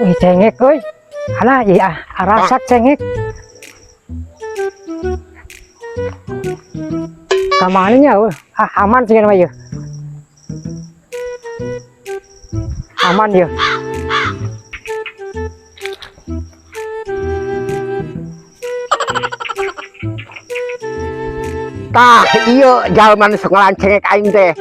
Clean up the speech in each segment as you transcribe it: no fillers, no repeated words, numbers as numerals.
Wih cengek euy. Alah iya rasak cengek. Kamarnya aman sih mah ya. Aman ya. Tah iya jalman sekolah cengek aing teh.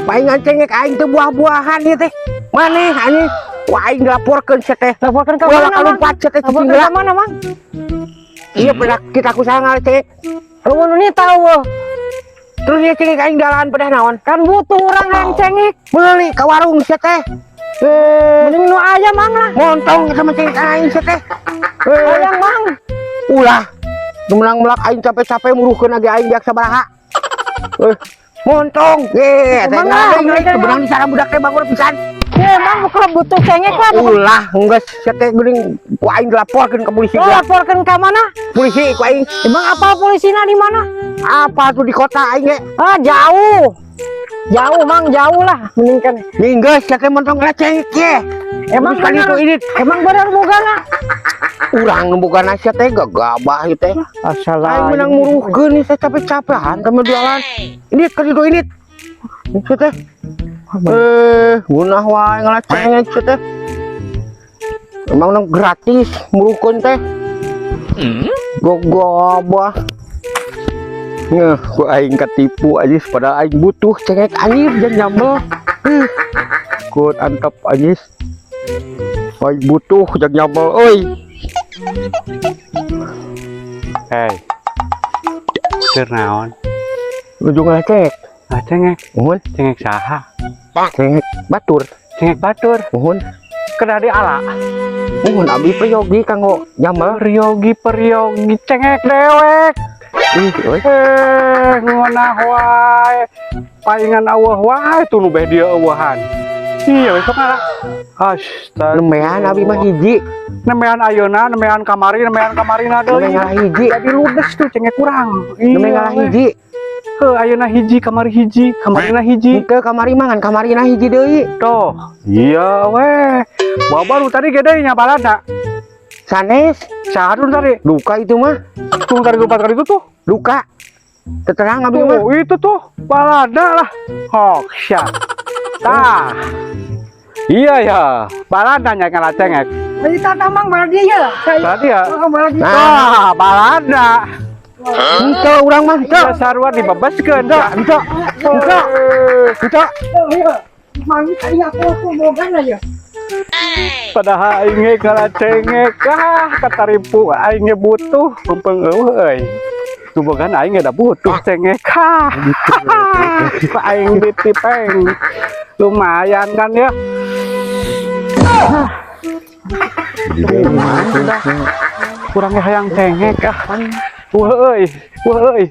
Palingan cengek aing teh buah-buahan ieu teh. Maneh anjing? Wah aing laporkeun sia teh. Laporkan ke Wala mana? kalumpat sia teh Laporkan cicing ke mana, Mang? Iya pernah kita kusangal cengek. Lu ini tahu. Terus dia cengek aing dalan pedah naon? Kan butuh orang yang cengek. Meuli ka warung sia teh. Mending nu aja Mang lah. Montong sama cengek aing sia teh. Ayang Mang. Ulah. Gemenang melak aing capek-capek muruhkeun lagi aing jak sabaraha. Montong. Teh ngaing sebenarnya di sana budak teh bangun pisan. Ya Mang kalau butuh cengek lah. Ulah geus sia teh geuning ku aing dilaporkeun ke polisi. Laporkan ke mana? Polisi ku aing. Emang apa polisina di mana? Apa tuh di kota aing ge? Jauh. Jauh Mang, jauh lah. Mending kan. Geus sia teh montong cengek ye. Emang kali itu ini emang benar bogana. urang boga sia teh gagabah ieu teh. Asalah. Aing menang muruhkeun ieu teh capek-capean teh jualan. Ini kali itu ini. Ieu teh. Gunah wae ngelacengek ieu teh. Emang nang gratis muruhkeun teh. Gagabah. Ngeh, ku aing katipu ajis pada aing butuh cengek anjir jan nyambel. Kut antep ajis. Aing butuh jak nyambel euy. Hei, keur naon? Ujung cengek. Cengek, Nuhun, cengek saha? cengek batur. Cengek batur. Nuhun, Kedah di ala. nuhun abi priyogi kanggo nyambel. Periogi cengek dewek. Ih, euy. Ngeunah wae. Palingan eueuh wae tuh nu beh dieu eueuhan. Iya, besok ngalah. Astaga. Nemean abi mah hiji. Nemean ayeuna, nemean kamarina deui. Nemean hiji. Jadi ludes tuh cengek kurang. Nemean hiji. Ayeuna hiji, kamarina hiji. Ke kamari mangan kamarina hiji deui. Tuh, iya weh. Baru tadi gede nya balada. Sanes, Sahadun tadi. luka itu mah. Tuh tadi 4 kali itu tuh. Luka. Terang abi mah. Tuh, itu tuh balada lah. Hoksya. Tah. Iya ya, baladanya ngalah cengek. Jadi tata Mang baladi ya. Tadi ya. Baladi. Nah, balada. Ente urang mah, ente. Iya sarua dibebaskeun. Ente. Ente. Mang tadi aku bogana ya. Padahal aing ge ngalah cengek. Kataripu aing ge butuh pempeng euy. Tubogan aing ada butuh cengek. Aing ditipeng. Lumayan kan ya. Kurangnya hayang cengek. Wah euy.